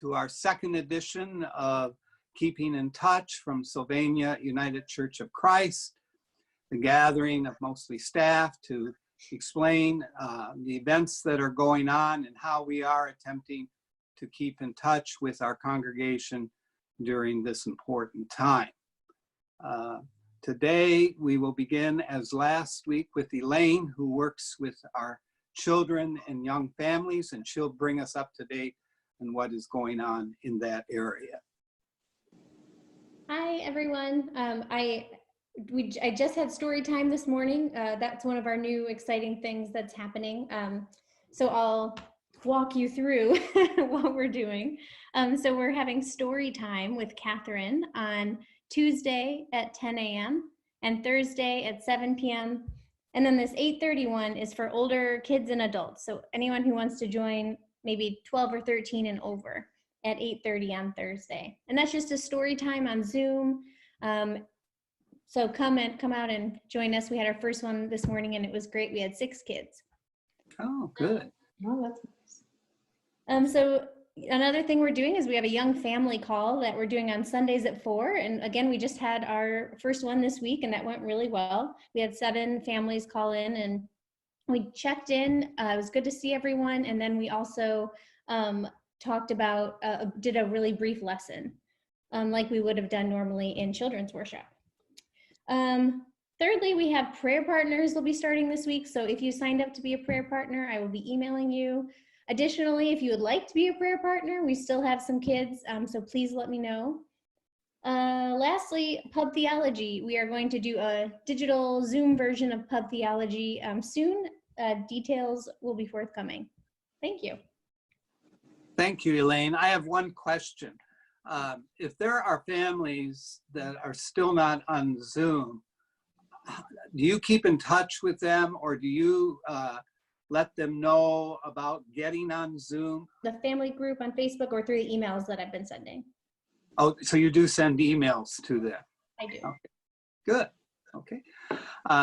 to our second edition of Keeping in Touch from Sylvania United Church of Christ, the gathering of mostly staff to explain the events that are going on and how we are attempting to keep in touch with our congregation during this important time. Today, we will begin as last week with Elaine, who works with our children and young families, and she'll bring us up to date on what is going on in that area. Hi, everyone. I just had story time this morning. That's one of our new exciting things that's happening. So I'll walk you through what we're doing. So we're having story time with Catherine on Tuesday at 10 a.m. and Thursday at 7 p.m. And then this 8:31 is for older kids and adults. So anyone who wants to join, maybe 12 or 13 and over, at 8:30 on Thursday. And that's just a story time on Zoom. So come out and join us. We had our first one this morning and it was great. We had 6 kids. Oh, good. Oh, that's nice. So another thing we're doing is we have a young family call that we're doing on Sundays at 4. And again, we just had our first one this week and that went really well. We had 7 families call in and we checked in. It was good to see everyone. And then we also talked about, did a really brief lesson like we would have done normally in children's worship. Thirdly, we have prayer partners will be starting this week. So if you signed up to be a prayer partner, I will be emailing you. Additionally, if you would like to be a prayer partner, we still have some kids, so please let me know. Lastly, Pub Theology. We are going to do a digital Zoom version of Pub Theology soon. Details will be forthcoming. Thank you. Thank you, Elaine. I have one question. If there are families that are still not on Zoom, do you keep in touch with them or do you let them know about getting on Zoom? The family group on Facebook or through the emails that I've been sending. Oh, so you do send emails to them? I do. Okay. Good. Okay.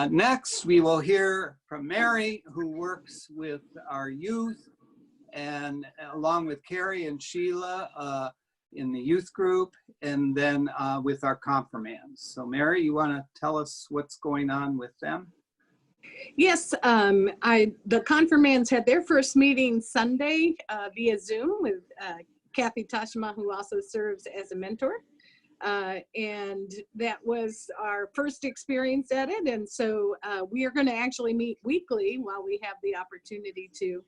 Next, we will hear from Mary, who works with our youth, and along with Carrie and Sheila in the youth group, and then with our confirmands. So Mary, you want to tell us what's going on with them? Yes, the confirmands had their first meeting Sunday via Zoom with Kathy Tashima, who also serves as a mentor. And that was our first experience at it. And so we are going to actually meet weekly while we have the opportunity to,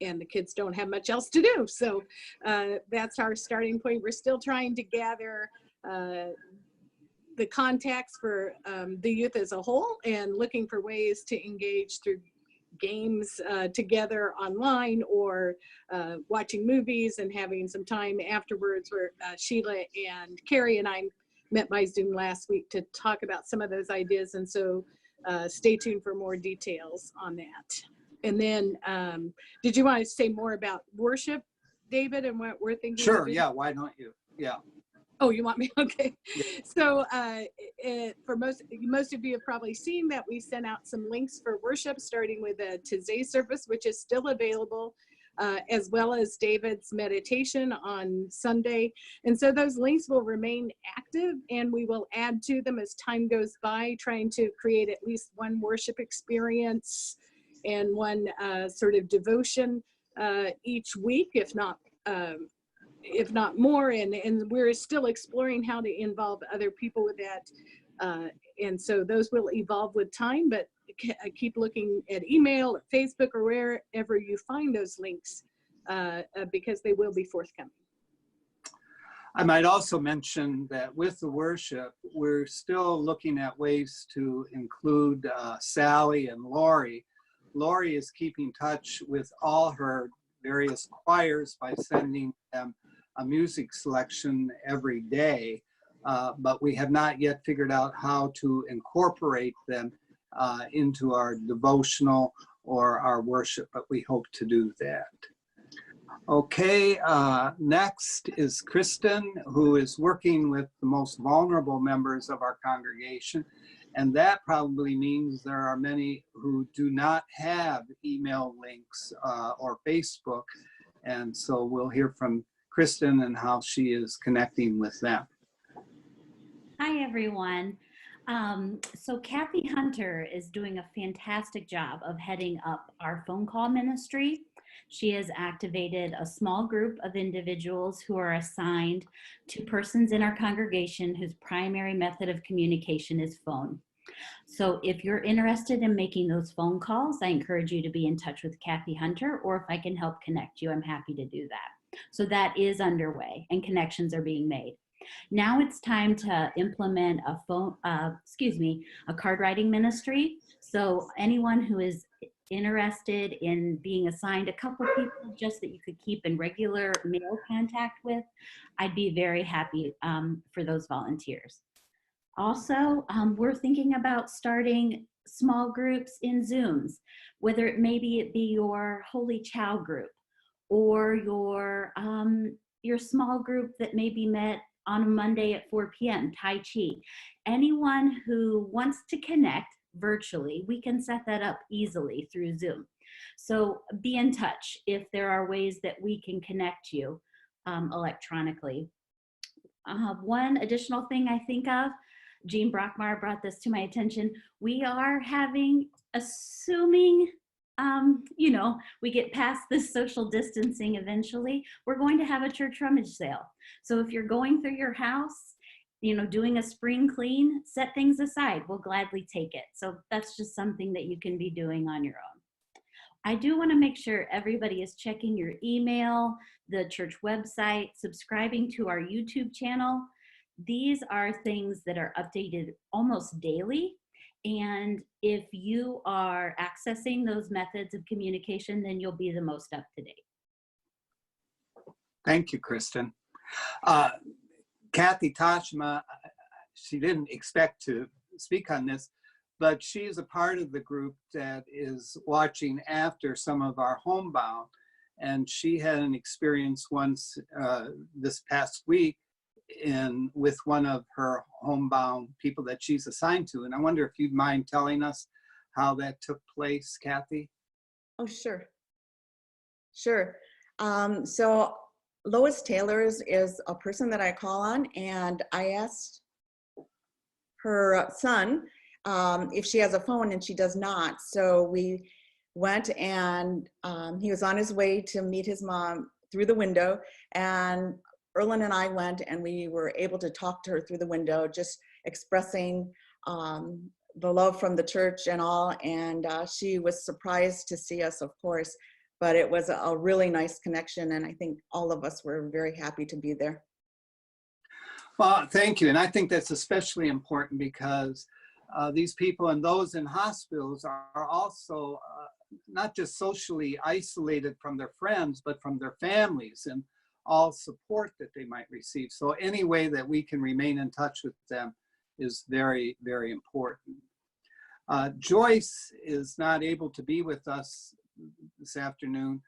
and the kids don't have much else to do. So that's our starting point. We're still trying to gather the contacts for the youth as a whole and looking for ways to engage through games together online or watching movies and having some time afterwards where Sheila and Carrie and I met by Zoom last week to talk about some of those ideas. And so stay tuned for more details on that. And then did you want to say more about worship, David, and what we're thinking? Sure, yeah, why don't you? Yeah. Oh, you want me? Okay. Yeah. So for most of you have probably seen that we sent out some links for worship, starting with a Today service, which is still available, as well as David's meditation on Sunday. And so those links will remain active and we will add to them as time goes by, trying to create at least one worship experience and one sort of devotion each week, if not more, and we're still exploring how to involve other people with that. And so those will evolve with time, but keep looking at email, or Facebook, or wherever you find those links, because they will be forthcoming. I might also mention that with the worship, we're still looking at ways to include Sally and Lori. Lori is keeping touch with all her various choirs by sending them a music selection every day, but we have not yet figured out how to incorporate them into our devotional or our worship, but we hope to do that. Okay, next is Kristen, who is working with the most vulnerable members of our congregation. And that probably means there are many who do not have email links or Facebook. And so we'll hear from Kristen and how she is connecting with them. Hi, everyone. So Kathy Hunter is doing a fantastic job of heading up our phone call ministry. She has activated a small group of individuals who are assigned to persons in our congregation whose primary method of communication is phone. So if you're interested in making those phone calls, I encourage you to be in touch with Kathy Hunter, or if I can help connect you, I'm happy to do that. So that is underway and connections are being made. Now it's time to implement a card writing ministry. So anyone who is interested in being assigned a couple people just that you could keep in regular mail contact with, I'd be very happy for those volunteers. Also, we're thinking about starting small groups in Zooms, whether it be your Holy Chow group or your small group that may be met on a Monday at 4 p.m., Tai Chi. Anyone who wants to connect virtually, we can set that up easily through Zoom. So be in touch if there are ways that we can connect you electronically. One additional thing I think of, Jean Brockmar brought this to my attention. We are having, assuming we get past this social distancing eventually, we're going to have a church rummage sale. So if you're going through your house, doing a spring clean, set things aside. We'll gladly take it. So that's just something that you can be doing on your own. I do want to make sure everybody is checking your email, the church website, subscribing to our YouTube channel. These are things that are updated almost daily. And if you are accessing those methods of communication, then you'll be the most up to date. Thank you, Kristen. Kathy Tashima, she didn't expect to speak on this, but she's a part of the group that is watching after some of our homebound. And she had an experience once this past week with one of her homebound people that she's assigned to. And I wonder if you'd mind telling us how that took place, Kathy? Oh, sure. Sure. So Lois Taylor is a person that I call on, and I asked her son if she has a phone, and she does not. So we went, and he was on his way to meet his mom through the window, and Erlen and I went, and we were able to talk to her through the window, just expressing the love from the church and all. And she was surprised to see us, of course, but it was a really nice connection. And I think all of us were very happy to be there. Well, thank you. And I think that's especially important because these people and those in hospitals are also not just socially isolated from their friends, but from their families and all support that they might receive. So any way that we can remain in touch with them is very, very important. Joyce is not able to be with us this afternoon.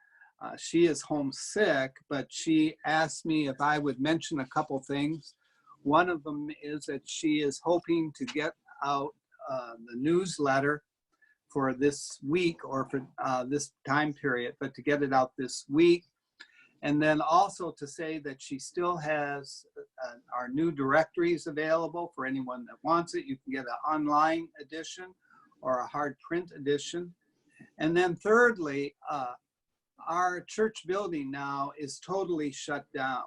She is homesick, but she asked me if I would mention a couple things. One of them is that she is hoping to get out the newsletter for this week or for this time period, but to get it out this week. And then also to say that she still has our new directories available for anyone that wants it. You can get an online edition or a hard print edition. And then thirdly, our church building now is totally shut down.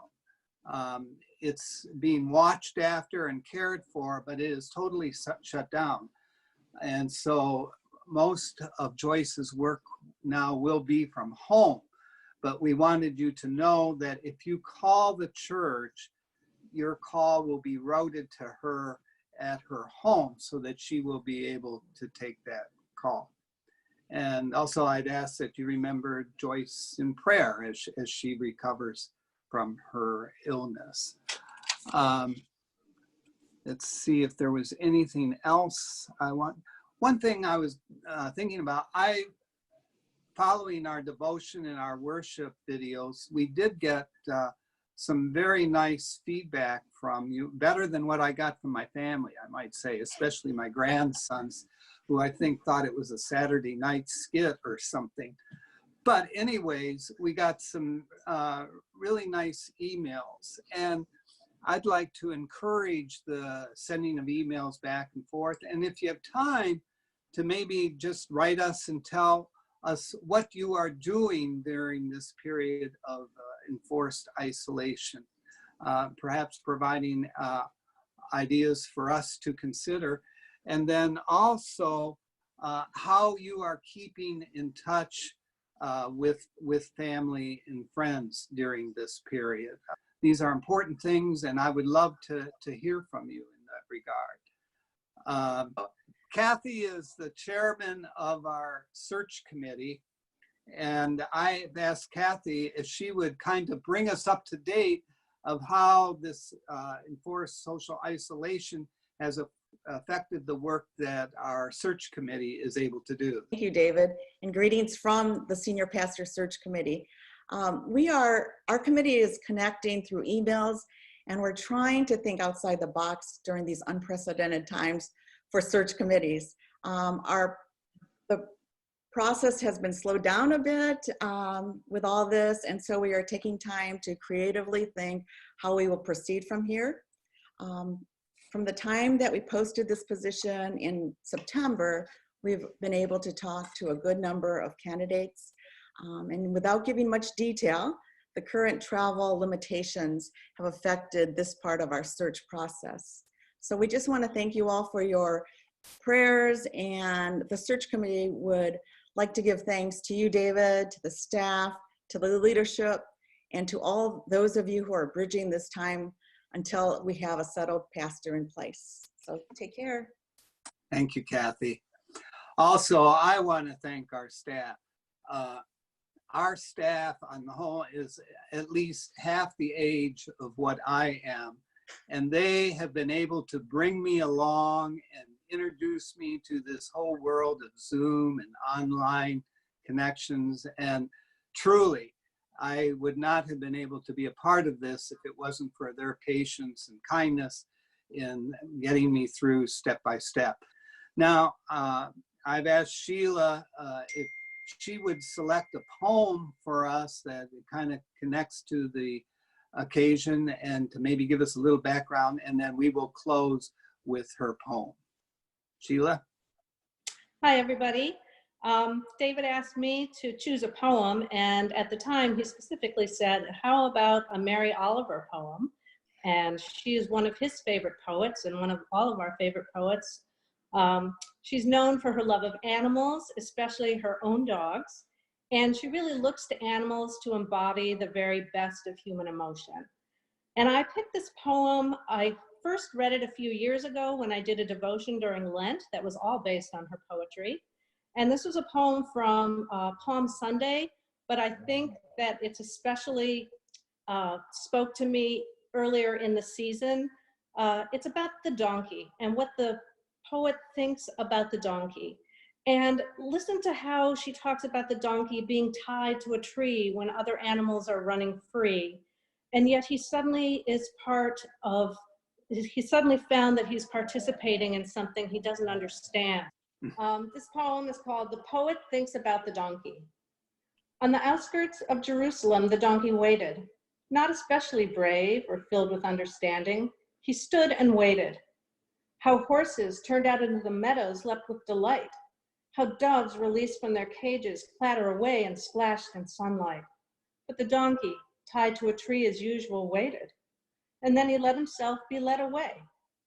It's being watched after and cared for, but it is totally shut down. And so most of Joyce's work now will be from home. But we wanted you to know that if you call the church, your call will be routed to her at her home so that she will be able to take that call. And also I'd ask that you remember Joyce in prayer as she recovers from her illness. Let's see if there was anything else I want. One thing I was thinking about, following our devotion and our worship videos, we did get some very nice feedback from you, better than what I got from my family, I might say, especially my grandsons, who I think thought it was a Saturday night skit or something. But anyways, we got some really nice emails, and I'd like to encourage the sending of emails back and forth. And if you have time to maybe just write us and tell us what you are doing during this period of enforced isolation, perhaps providing ideas for us to consider. And then also how you are keeping in touch with family and friends during this period. These are important things, and I would love to hear from you in that regard. Kathy is the chairman of our search committee, and I've asked Kathy if she would kind of bring us up to date of how this enforced social isolation has affected the work that our search committee is able to do. Thank you, David, and greetings from the Senior Pastor Search Committee. Our committee is connecting through emails, and we're trying to think outside the box during these unprecedented times for search committees. The process has been slowed down a bit with all this, and so we are taking time to creatively think how we will proceed from here. From the time that we posted this position in September, we've been able to talk to a good number of candidates. And without giving much detail, the current travel limitations have affected this part of our search process. So we just want to thank you all for your prayers, and the search committee would like to give thanks to you, David, to the staff, to the leadership, and to all those of you who are bridging this time until we have a settled pastor in place. So take care. Thank you, Kathy. Also, I want to thank our staff. Our staff on the whole is at least half the age of what I am, and they have been able to bring me along and introduce me to this whole world of Zoom and online connections. And truly, I would not have been able to be a part of this if it wasn't for their patience and kindness in getting me through step by step. Now, I've asked Sheila if she would select a poem for us that kind of connects to the occasion and to maybe give us a little background, and then we will close with her poem. Sheila? Hi, everybody. David asked me to choose a poem, and at the time he specifically said, how about a Mary Oliver poem? And she is one of his favorite poets and one of all of our favorite poets. She's known for her love of animals, especially her own dogs, and she really looks to animals to embody the very best of human emotion. And I picked this poem. I first read it a few years ago when I did a devotion during Lent that was all based on her poetry. And this was a poem from Palm Sunday, but I think that it's especially spoke to me earlier in the season. It's about the donkey and what the poet thinks about the donkey. And listen to how she talks about the donkey being tied to a tree when other animals are running free. And yet he suddenly found that he's participating in something he doesn't understand. This poem is called The Poet Thinks About the Donkey. On the outskirts of Jerusalem, the donkey waited, not especially brave or filled with understanding. He stood and waited. How horses turned out into the meadows leapt with delight. How doves released from their cages clatter away and splashed in sunlight. But the donkey, tied to a tree as usual, waited. And then he let himself be led away,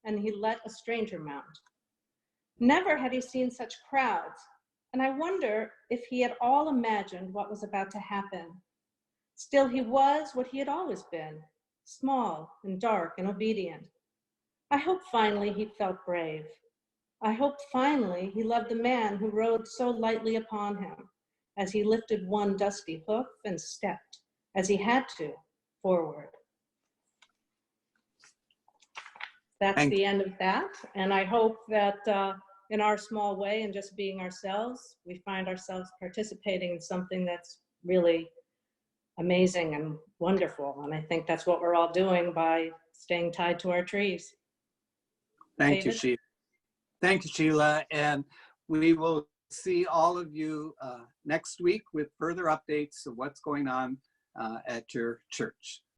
and he let a stranger mount. Never had he seen such crowds, and I wonder if he at all imagined what was about to happen. Still, he was what he had always been, small and dark and obedient. I hope finally he felt brave. I hope finally he loved the man who rode so lightly upon him as he lifted one dusty hoof and stepped, as he had to, forward. That's the end of that. And I hope that in our small way and just being ourselves, we find ourselves participating in something that's really amazing and wonderful. And I think that's what we're all doing by staying tied to our trees. Thank you, Sheila. Thank you, Sheila. And we will see all of you next week with further updates of what's going on at your church.